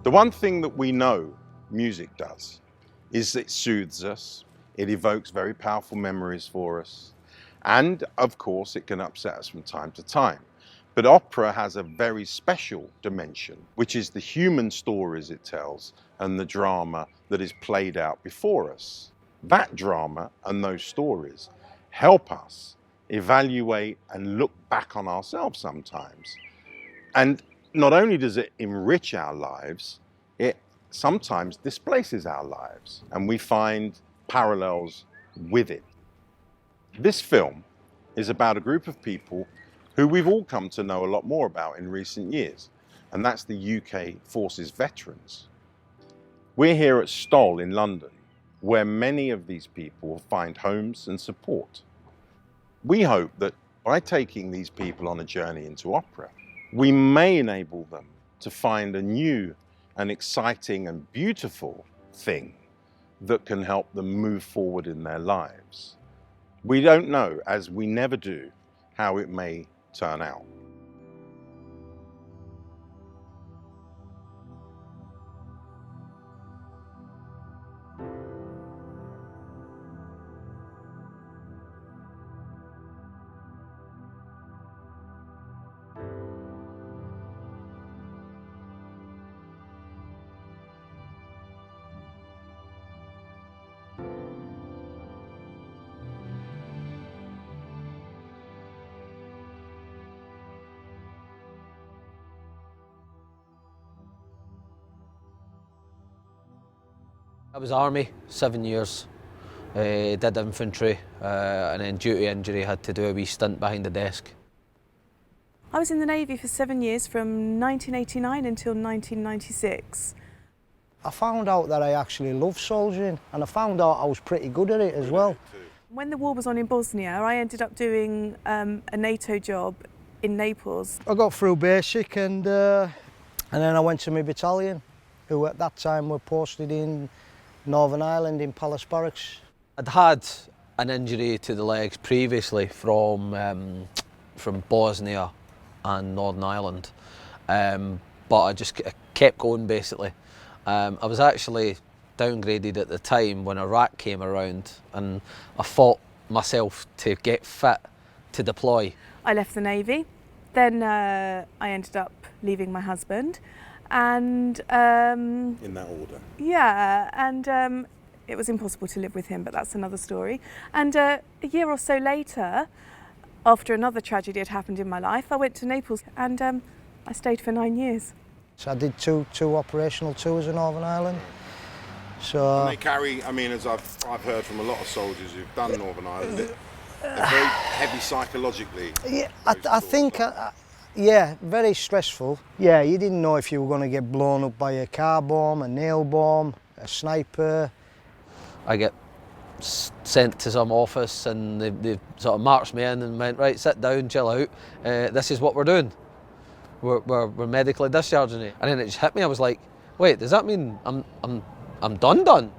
The one thing that we know music does is it soothes us, it evokes very powerful memories for us, and of course it can upset us from time to time. But opera has a very special dimension, which is the human stories it tells and the drama that is played out before us. That drama and those stories help us evaluate and look back on ourselves sometimes. And not only does it enrich our lives, it sometimes displaces our lives, and we find parallels with it. This film is about a group of people who we've all come to know a lot more about in recent years, and that's the UK Forces veterans. We're here at Stoll in London, where many of these people will find homes and support. We hope that by taking these people on a journey into opera, we may enable them to find a new and exciting and beautiful thing that can help them move forward in their lives. We don't know, as we never do, how it may turn out. I was Army, 7 years, did infantry, and then due to injury had to do a wee stint behind the desk. I was in the Navy for 7 years, from 1989 until 1996. I found out that I actually love soldiering, and I found out I was pretty good at it as well. When the war was on in Bosnia, I ended up doing a NATO job in Naples. I got through basic and then I went to my battalion, who at that time were posted in Northern Ireland in Palace Barracks. I'd had an injury to the legs previously from Bosnia and Northern Ireland, but I just kept going basically. I was actually downgraded at the time when Iraq came around, and I fought myself to get fit to deploy. I left the Navy, then I ended up leaving my husband, and In that order. yeah, and it was impossible to live with him, but that's another story. And a year or so later, after another tragedy had happened in my life, I went to Naples, and I stayed for 9 years. So I did two operational tours in Northern Ireland. So And they carry, I mean, as I've heard from a lot of soldiers who've done Northern Ireland, they're very heavy psychologically. yeah, I think, yeah, very stressful. Yeah, you didn't know if you were going to get blown up by a car bomb, a nail bomb, a sniper. I get sent to some office, and they sort of marched me in and went, right, sit down, chill out, this is what we're doing. We're medically discharging you. And then it just hit me, I was like, wait, does that mean I'm done?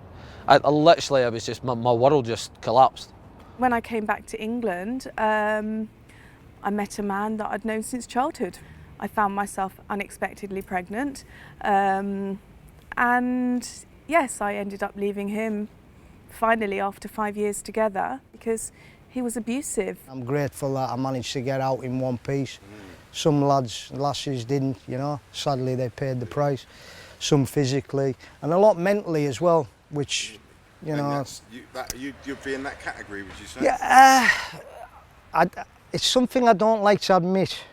I was just, my world just collapsed. When I came back to England, I met a man that I'd known since childhood. I found myself unexpectedly pregnant, and yes, I ended up leaving him finally after 5 years together because he was abusive. I'm grateful that I managed to get out in one piece. Some lasses didn't, you know, sadly they paid the price. Some physically, and a lot mentally as well, which, you know... You'd be in that category, would you say? Yeah, it's something I don't like to admit.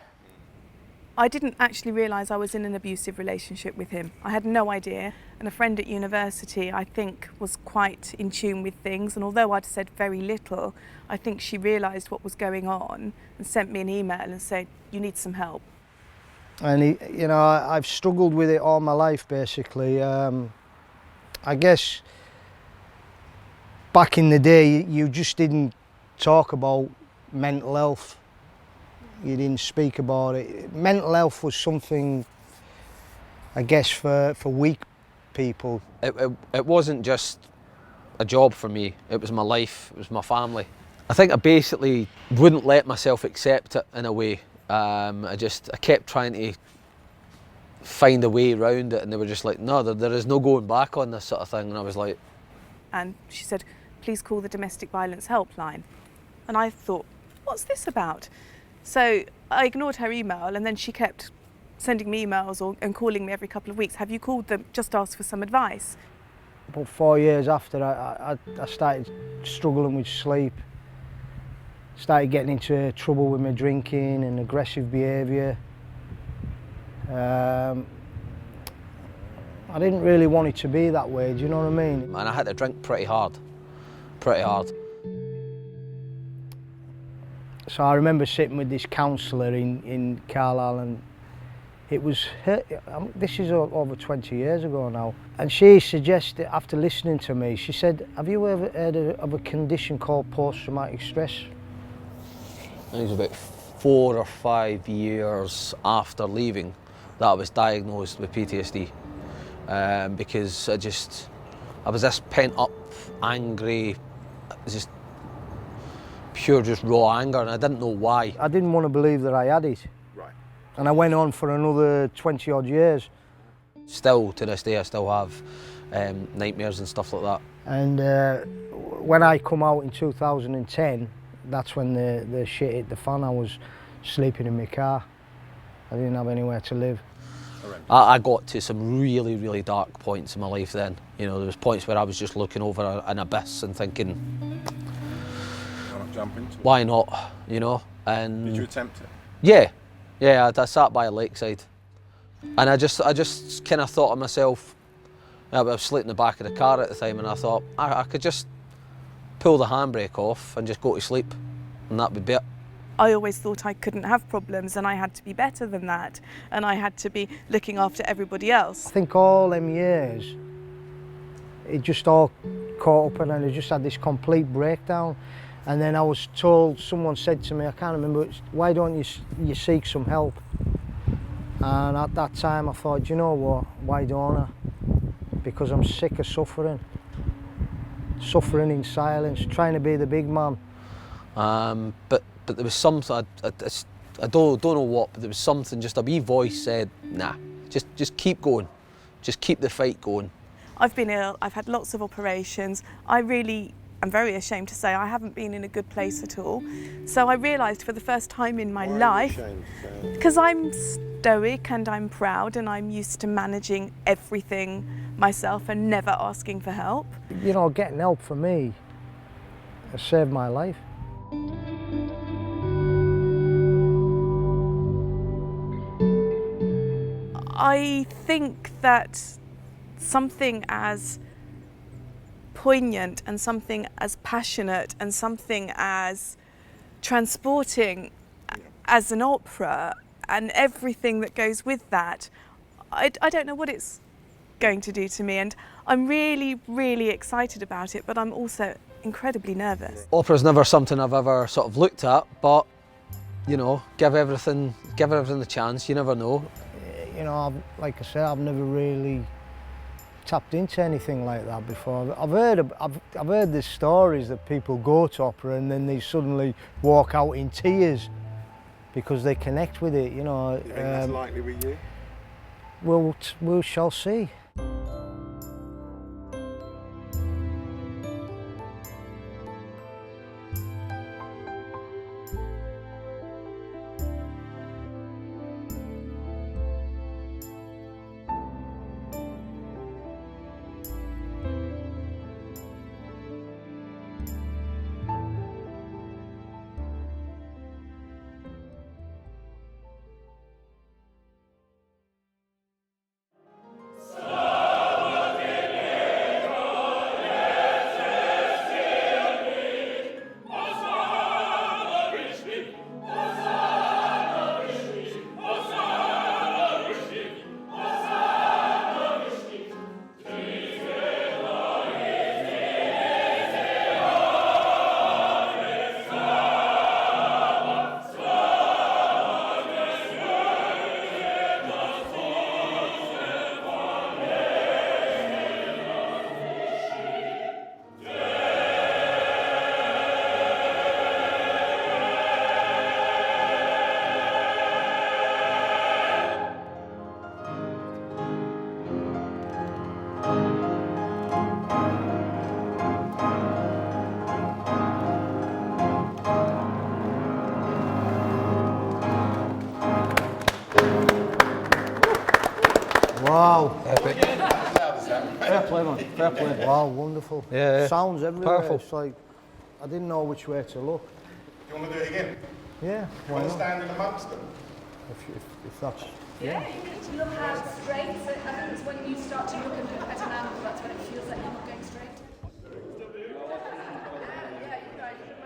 I didn't actually realise I was in an abusive relationship with him. I had no idea, and a friend at university, I think, was quite in tune with things, and although I'd said very little, I think she realised what was going on and sent me an email and said, you need some help. And, you know, I've struggled with it all my life, basically. I guess back in the day, you just didn't talk about mental health. You didn't speak about it. Mental health was something, I guess, for weak people. It wasn't just a job for me, it was my life, it was my family. I think I basically wouldn't let myself accept it in a way. I kept trying to find a way around it, and they were just like, no, there is no going back on this sort of thing. And I was like, and she said, please call the domestic violence helpline. And I thought, what's this about? So I ignored her email, and then she kept sending me emails and calling me every couple of weeks. Have you called them? Just ask for some advice. About 4 years after, I started struggling with sleep. Started getting into trouble with my drinking and aggressive behaviour. I didn't really want it to be that way, do you know what I mean? and I had to drink pretty hard, pretty hard. So I remember sitting with this counsellor in Carlisle, and it was her, this is over 20 years ago now, and she suggested, after listening to me, she said, have you ever heard of a condition called post-traumatic stress? I think it was about 4 or 5 years after leaving that I was diagnosed with PTSD, because I was this pent up, angry, just pure, just raw anger, and I didn't know why. I didn't want to believe that I had it. Right. And I went on for another 20 odd years. Still, to this day, I still have nightmares and stuff like that. And when I come out in 2010, that's when the shit hit the fan. I was sleeping in my car. I didn't have anywhere to live. I got to some really, really dark points in my life then. You know, there was points where I was just looking over an abyss and thinking, Why not jump into it? why not, you know? And Did you attempt it? yeah, I sat by a lakeside, and I just kind of thought to myself, I was sleeping in the back of the car at the time, and I thought I could just pull the handbrake off and just go to sleep, and that'd be it. I always thought I couldn't have problems, and I had to be better than that, and I had to be looking after everybody else. I think all them years, it just all caught up, and I just had this complete breakdown. And then I was told, someone said to me, I can't remember, why don't you seek some help? And at that time I thought, you know what, why don't I? Because I'm sick of suffering. Suffering in silence, trying to be the big man. But there was something, I don't know what, but there was something, just a wee voice said, nah, just keep going, just keep the fight going. I've been ill, I've had lots of operations. I'm very ashamed to say I haven't been in a good place at all. So I realised for the first time in my life, because I'm stoic and I'm proud and I'm used to managing everything myself and never asking for help. You know, getting help for me has saved my life. I think that something as poignant and something as passionate and something as transporting as an opera and everything that goes with that, I don't know what it's going to do to me, and I'm really, really excited about it, but I'm also incredibly nervous. Opera's never something I've ever sort of looked at, but you know, give everything the chance, you never know. You know, like I said, I've never really tapped into anything like that before. I've heard the stories that people go to opera and then they suddenly walk out in tears because they connect with it, you know. You think that's likely with you? Well, we shall see. Wow. Epic. Fair play, man. Fair play. Wow, wonderful. Yeah. Sounds everywhere. Powerful. It's like, I didn't know which way to look. You want to do it again? Yeah. You want to stand in amongst them? If that's... Yeah, you need to look out straight. So I think it's when you start to look at an angle, that's when it feels like you're not going straight.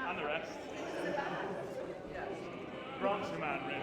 And the rest. Bronx man, really.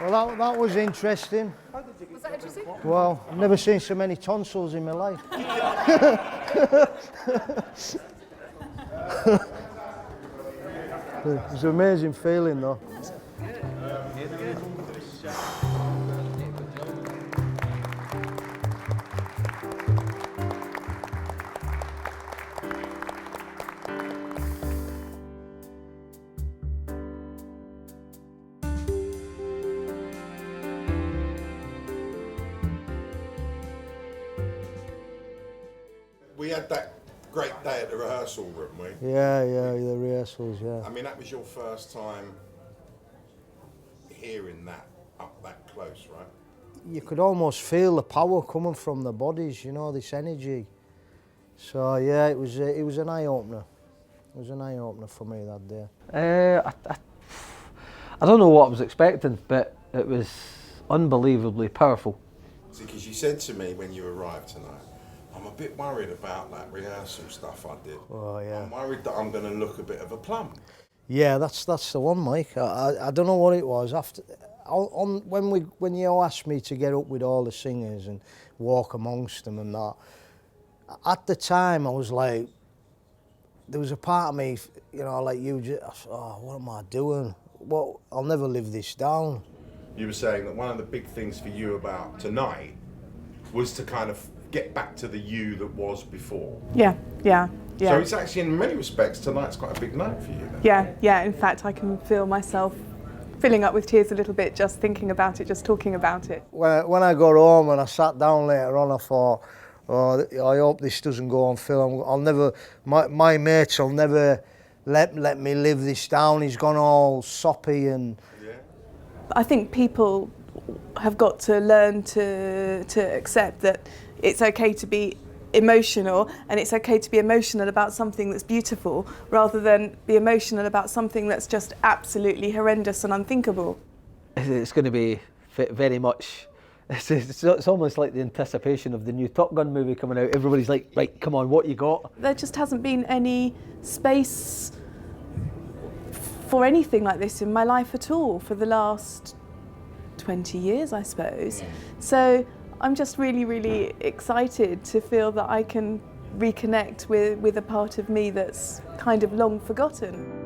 Well, that was interesting. Was that interesting? Well, I've never seen so many tonsils in my life. It was an amazing feeling though. We had that great day at the rehearsal room, Yeah, the rehearsals, yeah. I mean, that was your first time hearing that up that close, right? You could almost feel the power coming from the bodies, you know, this energy. So yeah, it was an eye-opener. It was an eye-opener for me that day. I don't know what I was expecting, but it was unbelievably powerful. See, because you said to me when you arrived tonight, I'm a bit worried about that rehearsal stuff I did. Oh yeah. I'm worried that I'm going to look a bit of a plum. Yeah, that's the one, Mike. I don't know what it was. After when you asked me to get up with all the singers and walk amongst them and that, at the time I was like, there was a part of me, you know, like you, just, oh, what am I doing? What? I'll never live this down. You were saying that one of the big things for you about tonight was to kind of get back to the you that was before. Yeah. So it's actually, in many respects, tonight's quite a big night for you then. Yeah. In fact, I can feel myself filling up with tears a little bit just thinking about it, just talking about it. When I got home and I sat down later on, I thought, oh, I hope this doesn't go on film. I'll never, my mates will never let me live this down. He's gone all soppy and... Yeah. I think people have got to learn to accept that it's okay to be emotional, and it's okay to be emotional about something that's beautiful rather than be emotional about something that's just absolutely horrendous and unthinkable. It's going to be very much, it's almost like the anticipation of the new Top Gun movie coming out. Everybody's like, right, come on, what you got? There just hasn't been any space for anything like this in my life at all for the last 20 years, I suppose. So I'm just really, really excited to feel that I can reconnect with a part of me that's kind of long forgotten.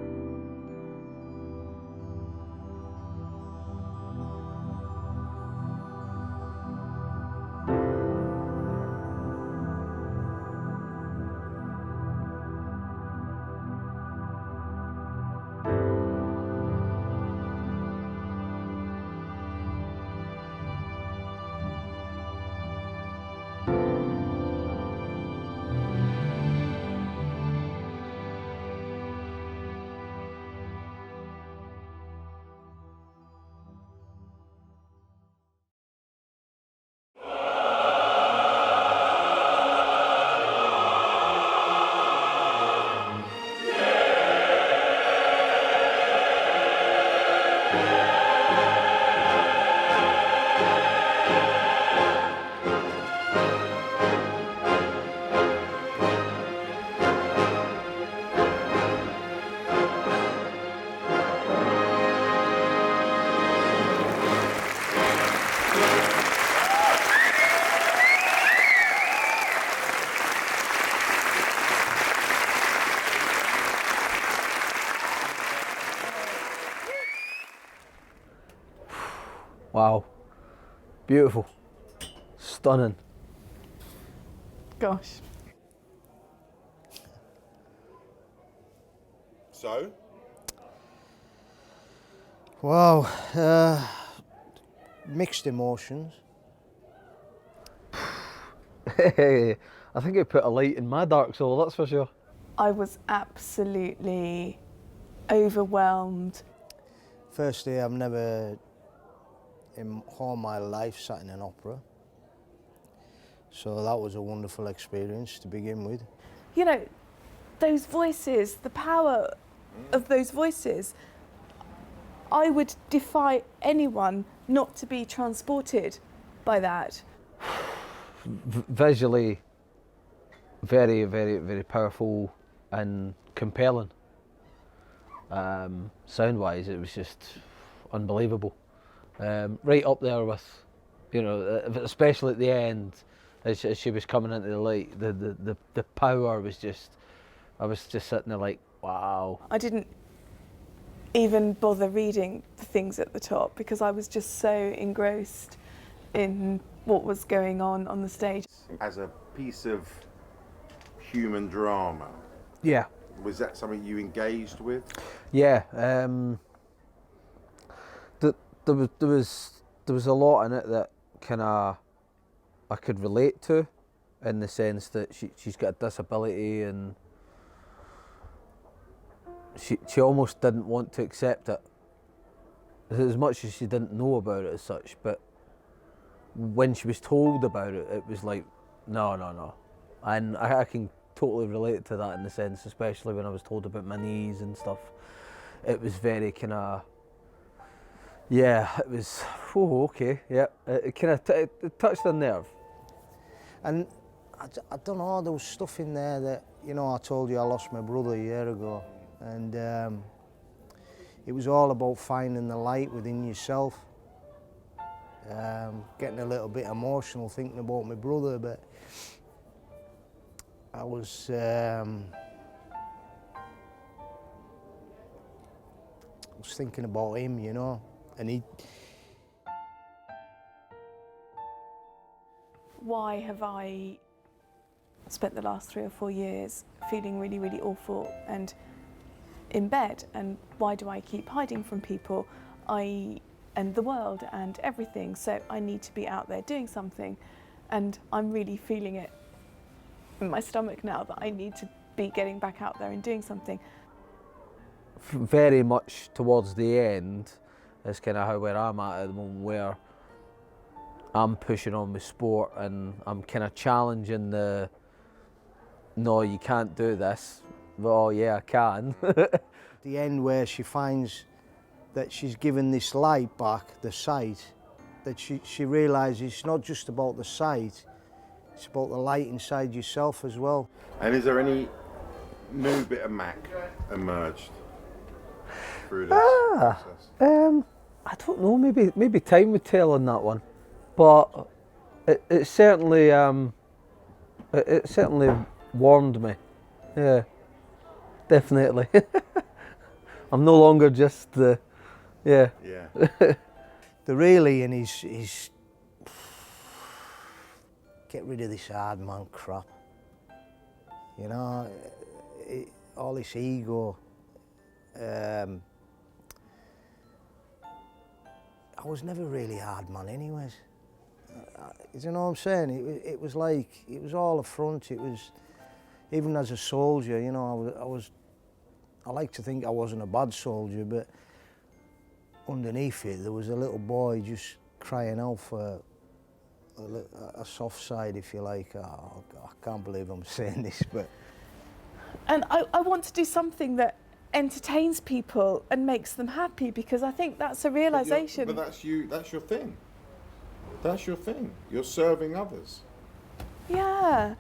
Wow, beautiful, stunning. Gosh. So? Wow, mixed emotions. I think it put a light in my dark soul, that's for sure. I was absolutely overwhelmed. Firstly, I've never in all my life sat in an opera, so that was a wonderful experience to begin with. You know, those voices, the power of those voices, I would defy anyone not to be transported by that. Visually, very, very, very powerful and compelling. Sound-wise, it was just unbelievable. Right up there with, you know, especially at the end, as she was coming into the light, the power was just, I was just sitting there like, wow. I didn't even bother reading the things at the top because I was just so engrossed in what was going on the stage. As a piece of human drama, Yeah. was that something you engaged with? Yeah. There was a lot in it that kind of I could relate to, in the sense that she's got a disability and she almost didn't want to accept it, as much as she didn't know about it as such. But when she was told about it, it was like, no. And I can totally relate to that in the sense, especially when I was told about my knees and stuff. It was very kind of, yeah, it was, oh, okay, yeah. It kind of it touched a nerve. And I don't know, there was stuff in there that, you know, I told you I lost my brother a year ago, and it was all about finding the light within yourself. Getting a little bit emotional thinking about my brother, but I was thinking about him, you know, and he. Why have I spent the last 3 or 4 years feeling really, really awful and in bed? And why do I keep hiding from people? And the world and everything. So I need to be out there doing something. And I'm really feeling it in my stomach now that I need to be getting back out there and doing something. Very much towards the end is kind of where I'm at the moment, where I'm pushing on with sport and I'm kind of challenging the, no, you can't do this. Oh yeah, I can. The end where she finds that she's given this light back, the sight, that she realises it's not just about the sight, it's about the light inside yourself as well. And is there any new bit of Mac emerged? through this process? I don't know. Maybe time would tell on that one, but it certainly warmed me. Yeah, definitely. I'm no longer just the yeah. The really in is get rid of this hard man crap. You know, all this ego. I was never really hard man anyways. You know what I'm saying? It was like, it was all a front. It was, even as a soldier, you know, I like to think I wasn't a bad soldier, but underneath it there was a little boy just crying out for a soft side, if you like. Oh, God, I can't believe I'm saying this, but... And I want to do something that entertains people and makes them happy, because I think that's a realisation. But that's your thing. That's your thing. You're serving others. Yeah.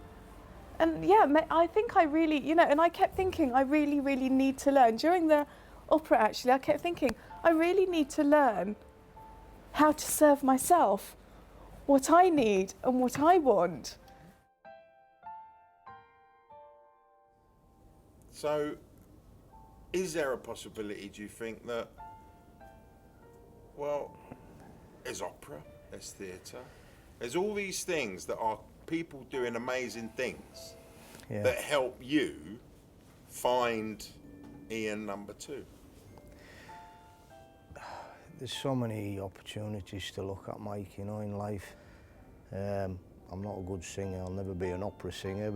And yeah, I think I really, you know, and I kept thinking I really, really need to learn. During the opera, actually, I kept thinking I really need to learn how to serve myself, what I need and what I want. So, is there a possibility, do you think, that, well, there's opera, there's theatre, there's all these things that are people doing amazing things that help you find Ian number 2? There's so many opportunities to look at, Mike, you know, in life. I'm not a good singer, I'll never be an opera singer,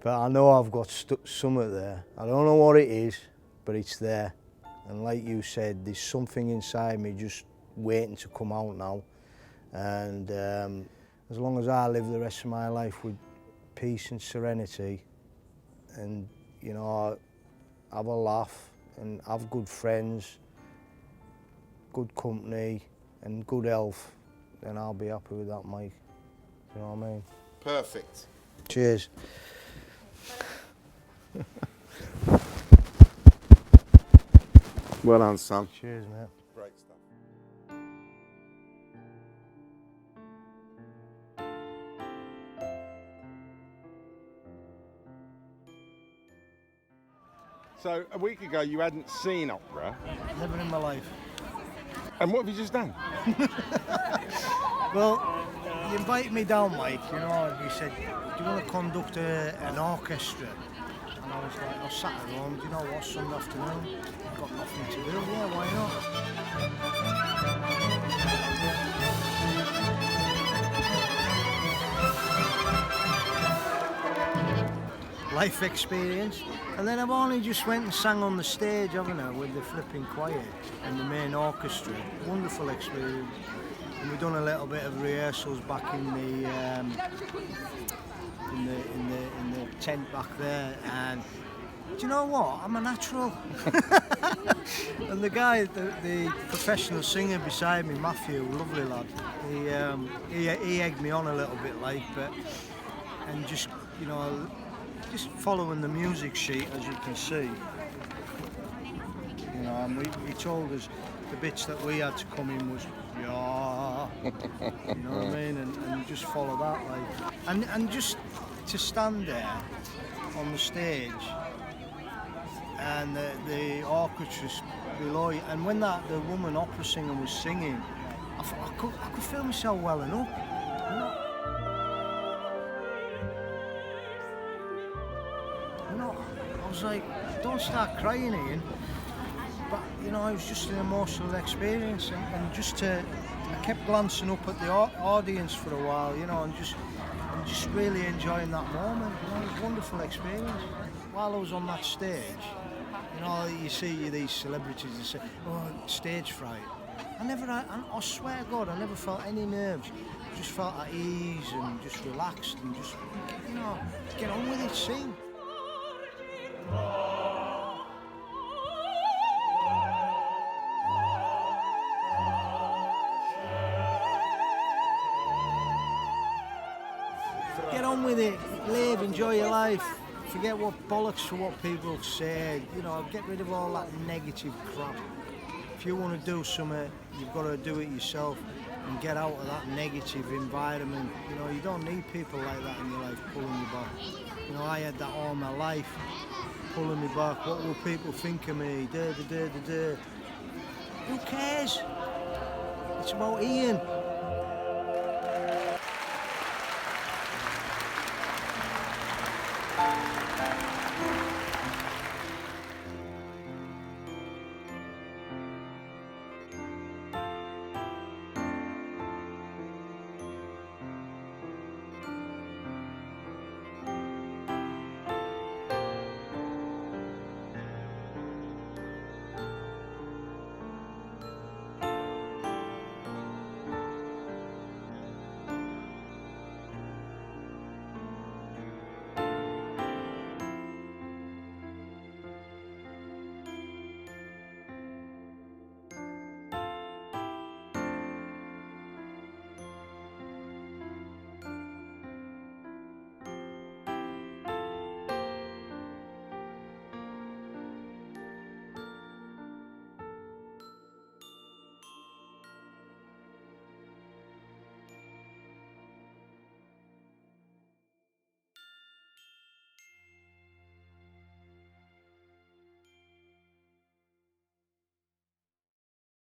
but I know I've got something there. I don't know what it is, but it's there. And like you said, there's something inside me just waiting to come out now. And as long as I live the rest of my life with peace and serenity, and, you know, have a laugh and have good friends, good company and good health, then I'll be happy with that, Mike. You know what I mean? Perfect. Cheers. Well done, son. Cheers, mate. Great stuff. So, a week ago you hadn't seen opera. Never in my life. And what have you just done? Well, you invited me down, Mike, you know, and you said, do you want to conduct an orchestra? And I was like, I sat at home, do you know what, Sunday afternoon, I've got nothing to do, yeah, why not? Life experience. And then I've only just went and sang on the stage, haven't I, with the flipping choir and the main orchestra. Wonderful experience. And we've done a little bit of rehearsals back in the tent back there. And do you know what? I'm a natural. And the guy, the professional singer beside me, Matthew, lovely lad. He egged me on a little bit, like, but and just, you know, just following the music sheet, as you can see. You know, and he told us the bits that we had to come in was, yeah, you know what I mean, and just follow that, like, and just to stand there on the stage and the orchestra's below you, and when the woman opera singer was singing, I could feel myself welling up, you know, I was like, don't start crying, Ian. But, you know, it was just an emotional experience, and just I kept glancing up at the audience for a while, you know, and just really enjoying that moment. You know, it was a wonderful experience. While I was on that stage, you know, you see these celebrities that say, oh, stage fright. I swear to God, I never felt any nerves. I just felt at ease and just relaxed and just, you know, get on with it, sing. Get on with it, live, enjoy your life. forget what bollocks for what people say. You know, get rid of all that negative crap. If you want to do something, you've got to do it yourself and get out of that negative environment. You know, you don't need people like that in your life pulling you back. You know, I had that all my life, pulling me back. What will people think of me? Who cares? It's about Ian.